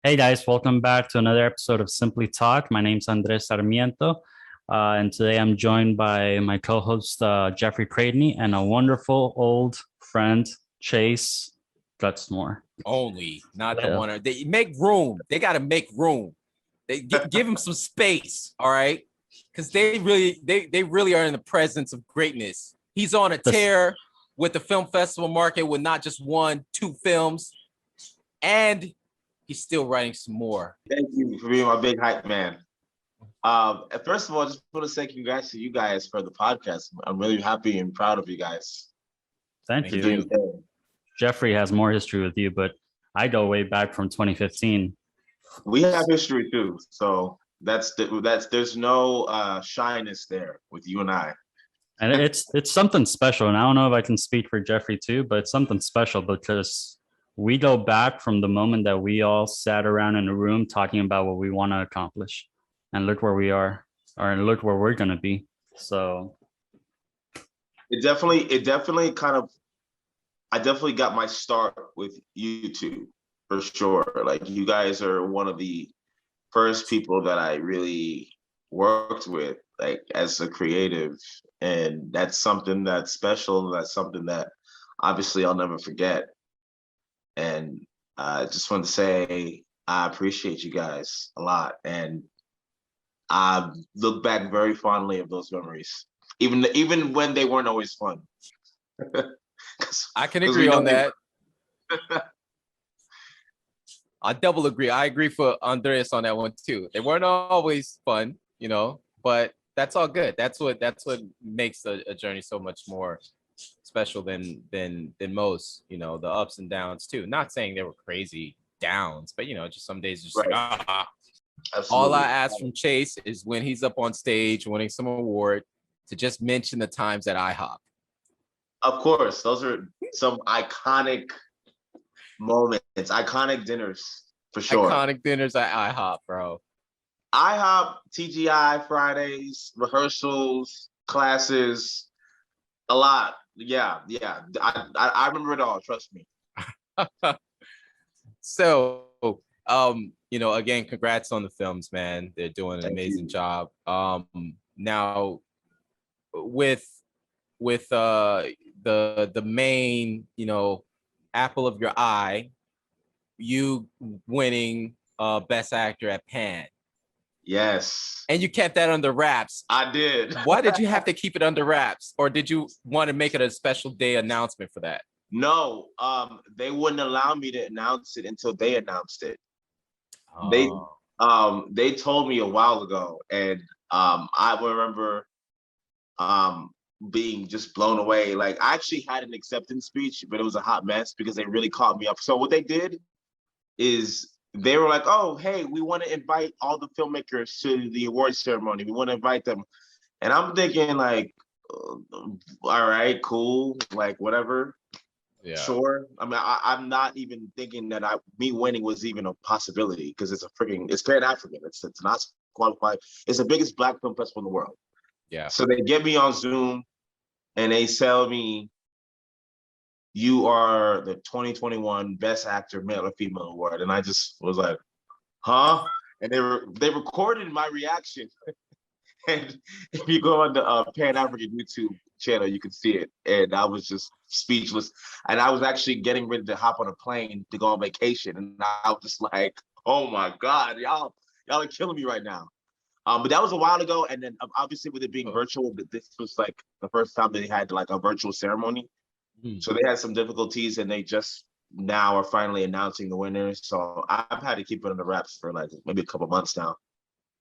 Hey guys, welcome back to another episode of Simply Talk. My name's Andres Sarmiento, and today I'm joined by my co-host Jeffrey Creightney and a wonderful old friend Chase Gutzmore. Only, not the Yeah. one. They make room. They got to make room. They give him some space, all right? Because they really are in the presence of greatness. He's on a This- tear with the film festival market with not just one, two films, and he's still writing some more. Thank you for being my big hype man. First of all, I just want to say congrats to you guys for the podcast. I'm really happy and proud of you guys. Thank Thank you. you. Jeffrey has more history with you, but I go way back from 2015. We have history too, so there's no shyness there with you and I. And it's something special. And I don't know if I can speak for Jeffrey too, but it's something special because we go back from the moment that we all sat around in a room talking about what we want to accomplish. And look where we are, or look where we're gonna be. So It definitely I definitely got my start with YouTube for sure. Like you guys are one of the first people that I really worked with, like as a creative, and that's something that's special. That's something that obviously I'll never forget. And I just want to say I appreciate you guys a lot, and I look back very fondly of those memories, even when they weren't always fun. I can 'Cause agree we on know- that. I double agree. I agree for Andreas on that one too. They weren't always fun, but that's all good. That's what makes a journey so much more special than most, the ups and downs too. Not saying they were crazy downs, but just some days just Right. like all Absolutely. I ask from Chase is when he's up on stage winning some award to just mention the times at IHOP. Of course, those are some iconic moments, iconic dinners for sure. Iconic dinners at IHOP, bro. IHOP, TGI Fridays, rehearsals, classes, a lot. Yeah. I remember it all. Trust me. So, again, congrats on the films, man. They're doing an Thank amazing you. job. Now with the main, apple of your eye, you winning best actor at Pan, Yes, and you kept that under wraps. I did. Why did you have to keep it under wraps, or did you want to make it a special day announcement for that? No, they wouldn't allow me to announce it until they announced it. They told me a while ago, and I remember being just blown away. Like I actually had an acceptance speech, but it was a hot mess because they really caught me up. So what they did is they were like, "Oh, hey, we want to invite all the filmmakers to the awards ceremony. We want to invite them." And I'm thinking like, all right, cool, like whatever. Yeah. Sure. I mean, I'm not even thinking that me winning was even a possibility because it's Pan-African. It's not qualified. It's the biggest Black film festival in the world. Yeah. So they get me on Zoom and they tell me, "You are the 2021 Best Actor, Male or Female Award." And I just was like, "Huh?" And they recorded my reaction. And if you go on the Pan-African YouTube channel, you can see it. And I was just speechless. And I was actually getting ready to hop on a plane to go on vacation. And I was just like, "Oh my God, y'all are killing me right now." But that was a while ago. And then obviously with it being virtual, this was like the first time they had like a virtual ceremony. So they had some difficulties and they just now are finally announcing the winners. So I've had to keep it under wraps for like maybe a couple months now.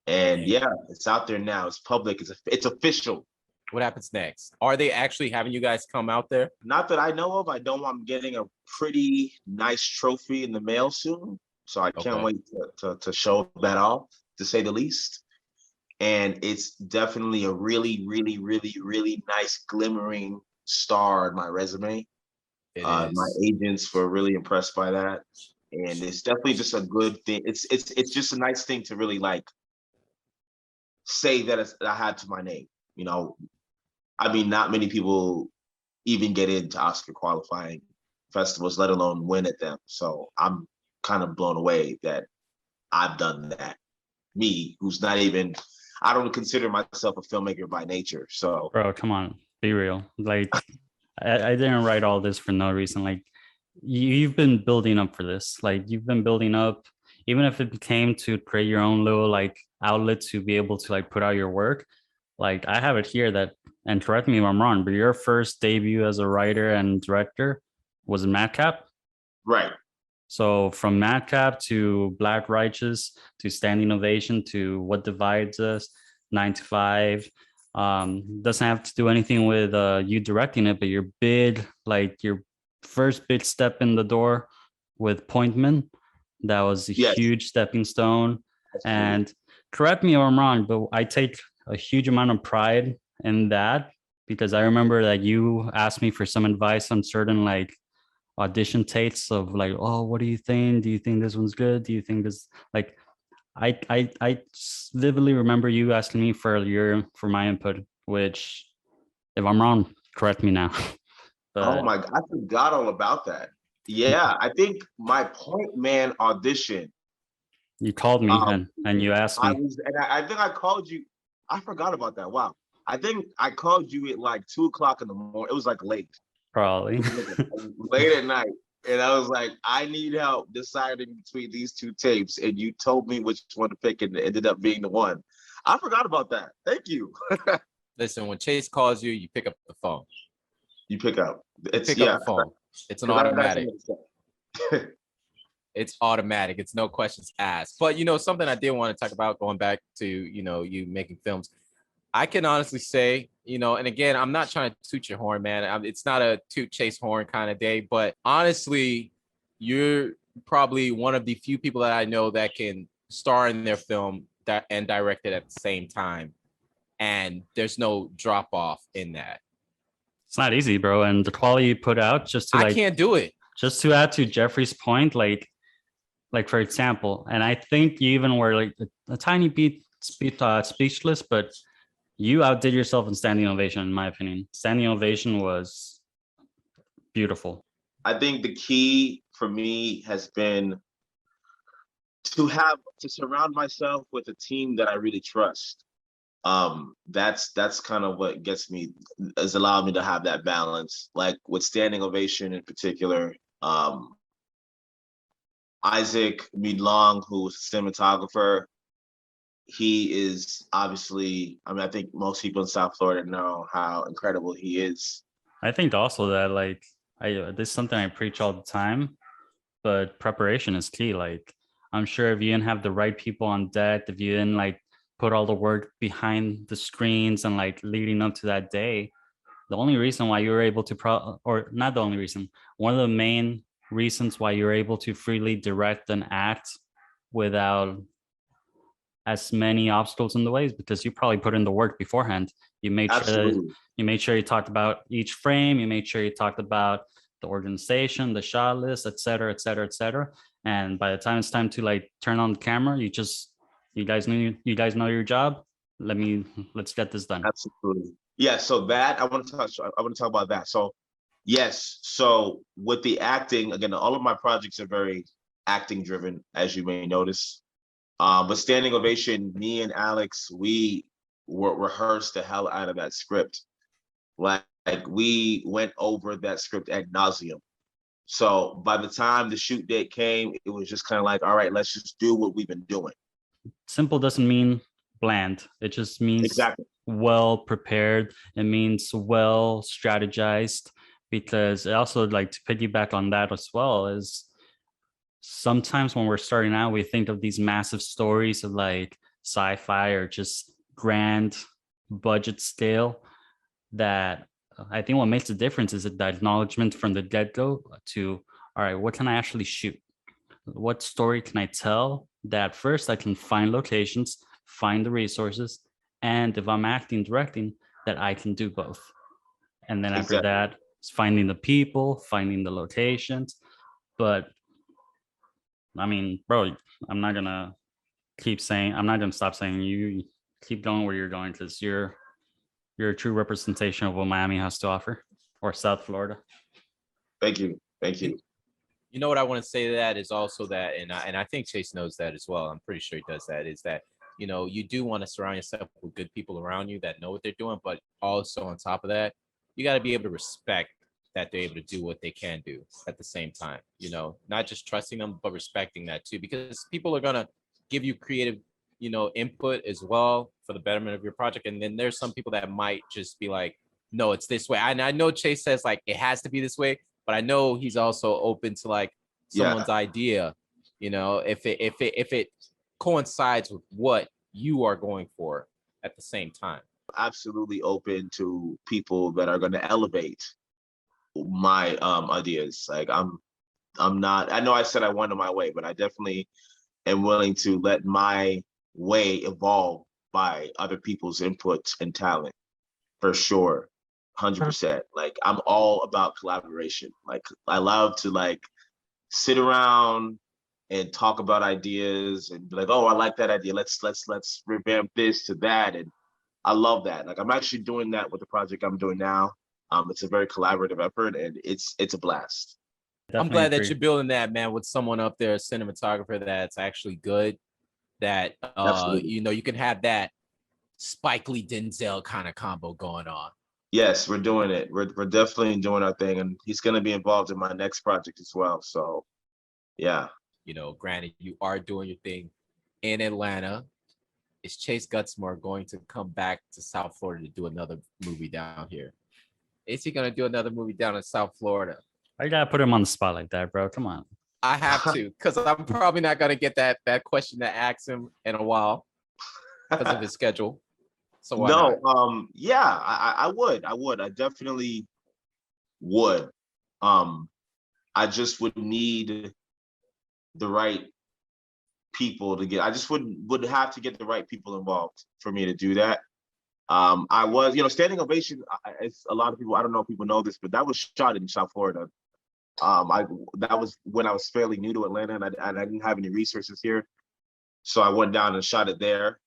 And yeah, it's out there now. It's public. It's official. What happens next? Are they actually having you guys come out there? Not that I know of. I know I'm getting a pretty nice trophy in the mail soon. So I can't wait to show that off, to say the least. And it's definitely a really, really, really, really nice glimmering star in my resume. My agents were really impressed by that. And it's definitely just a good thing. It's just a nice thing to really like say that I had to my name. I mean, not many people even get into Oscar qualifying festivals, let alone win at them. So I'm kind of blown away that I've done that. Me, who's not even, I don't consider myself a filmmaker by nature. So, Bro, come on, be real. Like, I didn't write all this for no reason. Like, you've been building up for this. Like, you've been building up, even if it became to create your own little like outlet to be able to like put out your work. Like, I have it here that, and correct me if I'm wrong, but your first debut as a writer and director was in Madcap. right. So from Madcap to Black Righteous to Standing Ovation to What Divides Us, 9 to 5. Doesn't have to do anything with you directing it, but your first big step in the door with Pointman, that was a Yes. huge stepping stone. Absolutely. And correct me if I'm wrong, but I take a huge amount of pride in that, because I remember that you asked me for some advice on certain like audition tapes of like, oh, what do you think? Do you think this one's good? Do you think this, like, I vividly remember you asking me for my input, which if I'm wrong, correct me now. Oh But my God, I forgot all about that. Yeah, I think my Point Man audition. you called me Um, and you asked me. I think I called you. I forgot about that. Wow. I think I called you at like 2 o'clock in the morning. It was like late. Probably. Late at night. And I was like, I need help deciding between these two tapes. And you told me which one to pick, and it ended up being the one. I forgot about that. Thank you. Listen, when Chase calls you, you pick up the phone. You pick up. It's Pick up the phone. It's an automatic. It's automatic. It's no questions asked. But something I did want to talk about, going back to you making films. I can honestly say, and again, I'm not trying to toot your horn, man. It's not a toot Chase horn kind of day, but honestly, you're probably one of the few people that I know that can star in their film and direct it at the same time, and there's no drop off in that. It's not easy, bro. And the quality you put out, just to I can't do it. Just to add to Jeffrey's point, like for example, and I think you even were like a tiny bit speechless, but you outdid yourself in Standing Ovation, in my opinion. Standing Ovation was beautiful. I think the key for me has been to surround myself with a team that I really trust. That's kind of what has allowed me to have that balance. Like with Standing Ovation in particular, Isaac Midlong, who's a cinematographer, he is obviously, I think most people in South Florida know how incredible he is. I think also that this is something I preach all the time, but preparation is key. Like, I'm sure if you didn't have the right people on deck, if you didn't like put all the work behind the screens and like leading up to that day, the only reason why you were able to or not the only reason, one of the main reasons why you're able to freely direct and act without as many obstacles in the way is because you probably put in the work beforehand. You made sure you talked about each frame, you made sure you talked about the organization, the shot list, et cetera, et cetera, et cetera. And by the time it's time to like turn on the camera, you guys know your job. Let's get this done. Absolutely. Yeah. So that I want to talk about that. So yes. So with the acting, again, all of my projects are very acting driven, as you may notice. But Standing Ovation, me and Alex, we rehearsed the hell out of that script. Like we went over that script ad nauseum. So by the time the shoot date came, it was just kind of like, all right, let's just do what we've been doing. Simple doesn't mean bland. It just means exactly well prepared. It means well strategized, because it also, like, to piggyback on that as well, is sometimes when we're starting out, we think of these massive stories of like sci-fi or just grand budget scale. That I think what makes the difference is the acknowledgement from the get-go to, all right, what can I actually shoot? What story can I tell? That first I can find locations, find the resources, and if I'm acting, directing, that I can do both. And then after that, it's finding the people, finding the locations. But I mean, bro, I'm not gonna stop saying you keep going where you're going, because you're a true representation of what Miami has to offer, or South Florida. Thank you. You know what I want to say to that is also that, and I think Chase knows that as well. I'm pretty sure he does that. Is that, you know, you do want to surround yourself with good people around you that know what they're doing, but also on top of that, you got to be able to respect that they're able to do what they can do at the same time. You know, not just trusting them, but respecting that too, because people are gonna give you creative, you know, input as well for the betterment of your project. And then there's some people that might just be like, no, it's this way. And I know Chase says like it has to be this way, but I know he's also open to like someone's idea, you know, if it coincides with what you are going for at the same time. Absolutely open to people that are going to elevate my ideas. Like I'm not, I know I said I wanted my way, but I definitely am willing to let my way evolve by other people's input and talent, for sure. 100%. Like I'm all about collaboration. Like I love to like sit around and talk about ideas and be like, oh, I like that idea. Let's revamp this to that. And I love that. Like I'm actually doing that with the project I'm doing now. It's a very collaborative effort and it's a blast. Definitely I'm glad agree. that you're building that, man, with someone up there, a cinematographer that's actually good. That you know, you can have that Spike Lee Denzel kind of combo going on. Yes, we're doing it. We're definitely doing our thing, and he's going to be involved in my next project as well. So, yeah. You know, granted, you are doing your thing in Atlanta. Is Chase Gutzmore going to come back to South Florida to do another movie down here? Is he going to do another movie down in South Florida? I gotta put him on the spot like that, bro. Come on. I have to, because I'm probably not going to get that question to ask him in a while because of his schedule. So why not? Yeah, I would. I definitely would. I just would need the right people to get. I just would have to get the right people involved for me to do that. I was, you know, Standing Ovation. It's a lot of people. I don't know if people know this, but that was shot in South Florida. That was when I was fairly new to Atlanta, and I didn't have any resources here, so I went down and shot it there.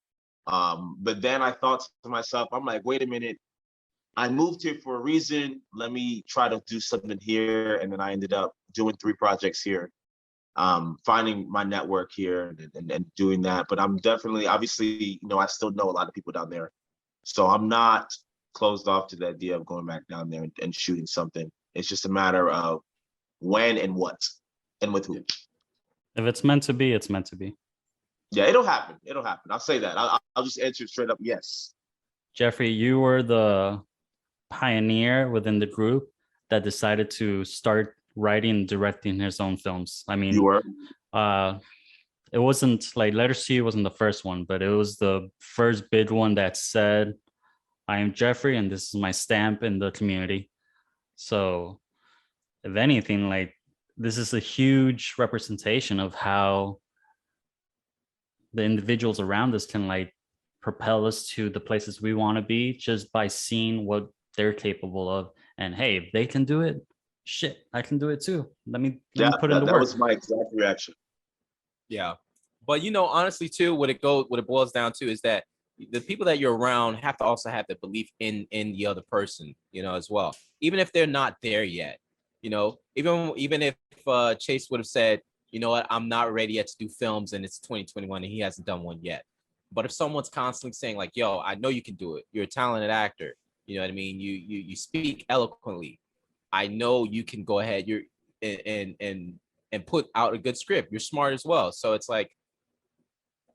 But then I thought to myself, I'm like, wait a minute, I moved here for a reason. Let me try to do something here, and then I ended up doing 3 projects here, finding my network here and doing that. But I'm definitely, obviously, you know, I still know a lot of people down there, so I'm not closed off to the idea of going back down there and shooting something. It's just a matter of when and what and with who. If it's meant to be, it's meant to be. Yeah, it'll happen. It'll happen. I'll say that. I'll just answer straight up yes. Jeffrey, you were the pioneer within the group that decided to start writing and directing his own films. I mean, You were. It wasn't like Letter C wasn't the first one, but it was the first big one that said, I am Jeffrey and this is my stamp in the community. So if anything, like this is a huge representation of how the individuals around us can like propel us to the places we want to be just by seeing what they're capable of. And hey, if they can do it, shit, I can do it too. Let me put in the work. That was my exact reaction. Yeah. But, you know, honestly, too, what it boils down to is that the people that you're around have to also have the belief in the other person, you know, as well. Even if they're not there yet, you know, even if Chase would have said, you know what, I'm not ready yet to do films and it's 2021 and he hasn't done one yet. But if someone's constantly saying like, yo, I know you can do it. You're a talented actor. You know what I mean? You speak eloquently. I know you can go ahead. You're and put out a good script. You're smart as well. So it's like,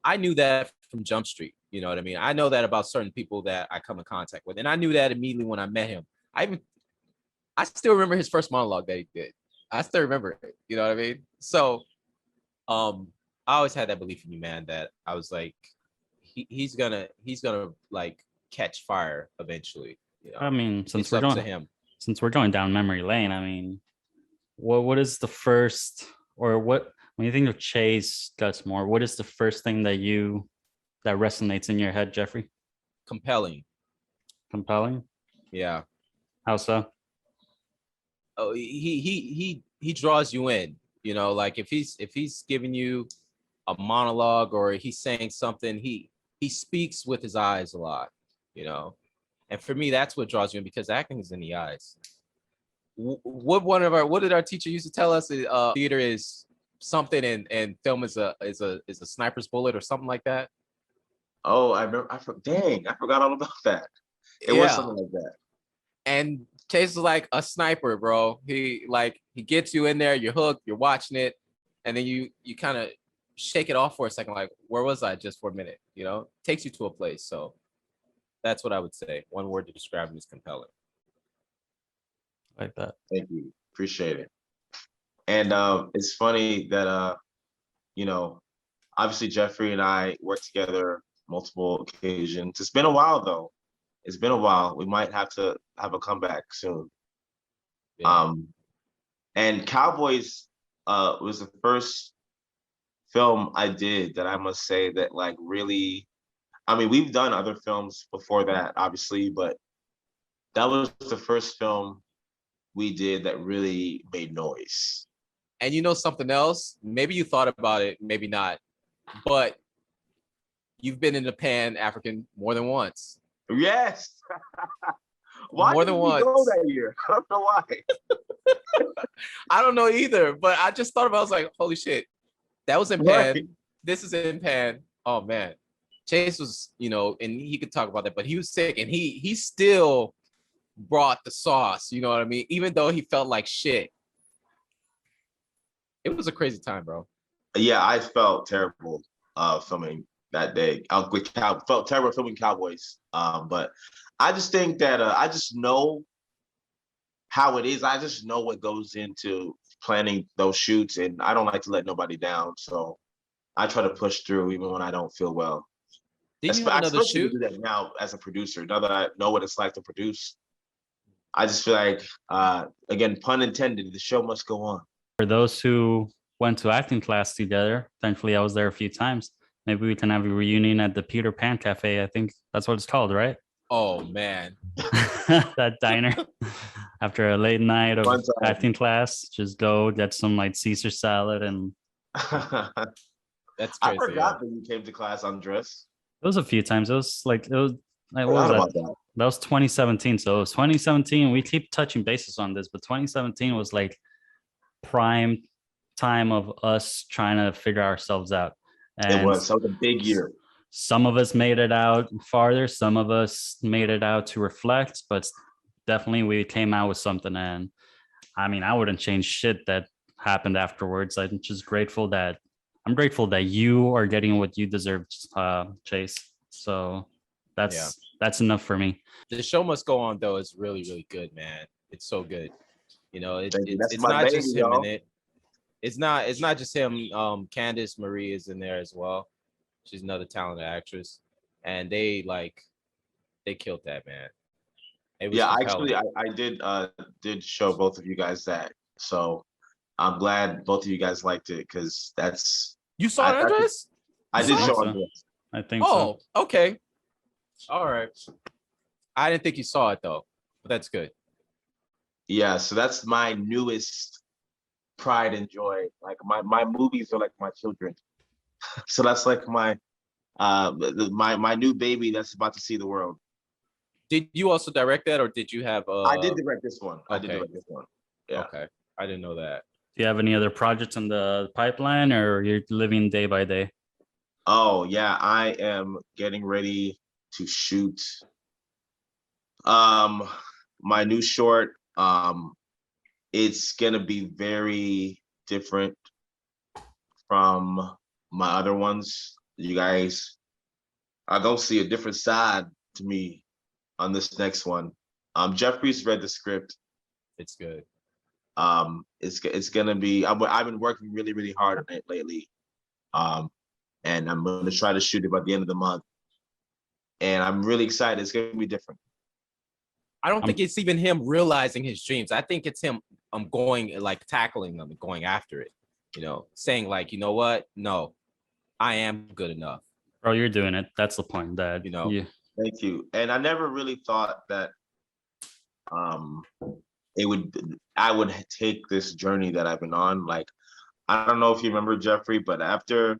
I knew that from Jump Street. You know what I mean? I know that about certain people that I come in contact with. And I knew that immediately when I met him. I still remember his first monologue that he did. I still remember it. You know what I mean? So I always had that belief in you, man, that I was like, he's gonna like catch fire eventually. You know? I mean, since we're going down memory lane, I mean, what is the first, or what, when you think of Chase Gutzmore, what is the first thing that resonates in your head, Jeffrey? Compelling. Yeah. How so? Oh, he draws you in, you know, like if he's giving you a monologue or he's saying something, he speaks with his eyes a lot, you know. And for me, that's what draws you in, because acting is in the eyes. what did our teacher used to tell us? Theater is something and film is a sniper's bullet or something like that. Oh, I remember. Dang, I forgot all about that. It was something like that. And Chase is like a sniper, bro. He gets you in there, you're hooked, you're watching it, and then you kind of shake it off for a second, like, where was I just for a minute? You know, takes you to a place. So that's what I would say. One word to describe him is compelling. Like that. Thank you. Appreciate it. And it's funny that you know, obviously Jeffrey and I worked together multiple occasions. It's been a while though. It's been a while. We might have to have a comeback soon. Yeah. And Cowboys was the first film I did that I must say that like really, I mean, we've done other films before that, obviously, but that was the first film we did that really made noise. And you know something else? Maybe you thought about it, maybe not, but you've been in the Pan-African more than once. Yes. Why more did than we once. go that year? I don't know why. I don't know either, but I just thought about it. I was like, holy shit, that was in Pan. Right. This is in Pan. Oh man. Chase was, you know, and he could talk about that, but he was sick and he still brought the sauce, you know what I mean? Even though he felt like shit. It was a crazy time, bro. Yeah, I felt terrible filming that day. Felt terrible filming Cowboys. But I just think that I just know how it is. I just know what goes into planning those shoots, and I don't like to let nobody down. So I try to push through even when I don't feel well. Did you have another shoot? Do that now as a producer. Now that I know what it's like to produce, I just feel like, again, pun intended, the show must go on. For those who went to acting class together, thankfully I was there a few times. Maybe we can have a reunion at the Peter Pan Cafe. I think that's what it's called, right? Oh man. That diner. After a late night of acting class, just go get some like Caesar salad and That's crazy. I forgot that you came to class undressed. It was a few times. It was like what was that? That was 2017. So it was 2017. We keep touching bases on this, but 2017 was like prime time of us trying to figure ourselves out. And it was a big year. Some of us made it out farther. Some of us made it out to reflect, but definitely we came out with something. And I mean, I wouldn't change shit that happened afterwards. I'm just grateful that you are getting what you deserve, Chase. So that's enough for me. The show must go on though. It's really, really good, man. It's so good. You know, it's not baby, just him y'all. in it. It's not just him. Candace Marie is in there as well. She's another talented actress, and they killed that, man. It was compelling. Actually, I did show both of you guys that, so I'm glad both of you guys liked it because you saw it, Andres? I did show so. Andres. I think so. Oh, okay. All right. I didn't think you saw it though, but that's good. Yeah, so that's my newest pride and joy. Like my movies are like my children. So that's like my new baby that's about to see the world. Did you also direct that, or did you have? I did direct this one. Okay. I did direct this one. Yeah. Okay, I didn't know that. Do you have any other projects in the pipeline, or you're living day by day? Oh yeah, I am getting ready to shoot my new short. It's gonna be very different from my other ones. You guys are gonna see a different side to me on this next one. Jeffrey's read the script. It's good. It's gonna be. I've been working really, really hard on it lately. And I'm gonna try to shoot it by the end of the month. And I'm really excited. It's gonna be different. I don't think it's even him realizing his dreams. I think it's him going like tackling them and going after it. You know, saying like, you know what? No, I am good enough. Bro, you're doing it. That's the point, Dad. You know. Thank you. And I never really thought that I would take this journey that I've been on. Like, I don't know if you remember, Jeffrey, but after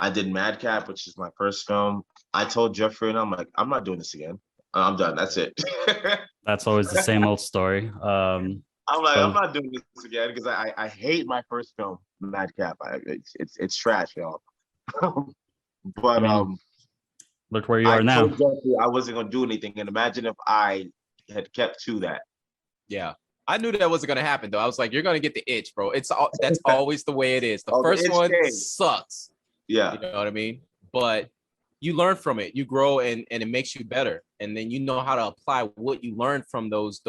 I did Madcap, which is my first film, I told Jeffrey, and I'm like, I'm not doing this again. I'm done. That's it. That's always the same old story. I I'm like, So- I'm not doing this again because I hate my first film, Madcap. It's trash, y'all. But I mean, look where you I are now. told Jeffrey I wasn't gonna do anything, and imagine if I had kept to that. Yeah. I knew that wasn't gonna happen though. I was like, you're gonna get the itch, bro. That's always the way it is. The Oh, the first itch one came. sucks. Yeah, You know what I mean? But you learn from it. You grow and it makes you better. And then you know how to apply what you learned from those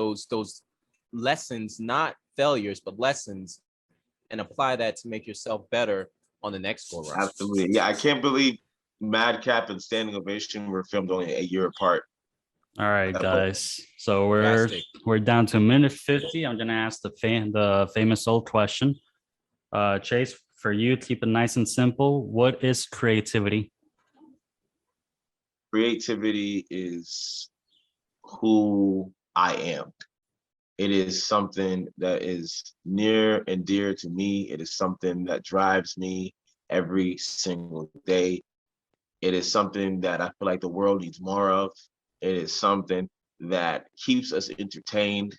lessons, not failures, but lessons, and apply that to make yourself better on the next go round. absolutely. Yeah, I can't believe Madcap and Standing Ovation were filmed only a year apart. All right, That's guys. So we're down to a minute 50. I'm gonna ask the famous old question. Chase, for you, keep it nice and simple. What is creativity? Creativity is who I am. It is something that is near and dear to me. It is something that drives me every single day. It is something that I feel like the world needs more of. It is something that keeps us entertained.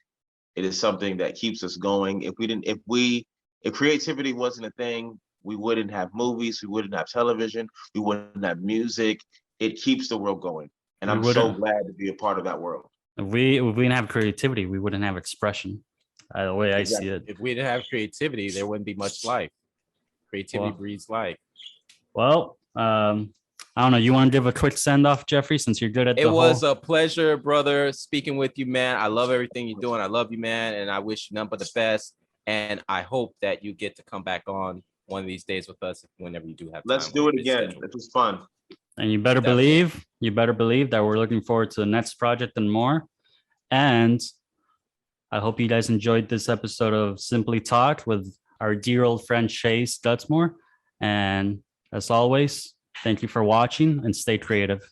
It is something that keeps us going. If creativity wasn't a thing, we wouldn't have movies, we wouldn't have television, we wouldn't have music. It keeps the world going. And We I'm so wouldn't- glad to be a part of that world. If we didn't have creativity, we wouldn't have expression. The way I see it. If we didn't have creativity, there wouldn't be much life. Creativity Well- breeds life. Well, I don't know. You want to give a quick send off, Jeffrey, since you're good at It the was whole. a pleasure, brother, speaking with you, man. I love everything you're doing. I love you, man, and I wish you nothing but the best. And I hope that you get to come back on one of these days with us whenever you do have time. Let's do it on your again. schedule. It was fun. And you better believe that we're looking forward to the next project and more. And I hope you guys enjoyed this episode of Simply Talk with our dear old friend Chase Gutzmore. And as always, thank you for watching and stay creative.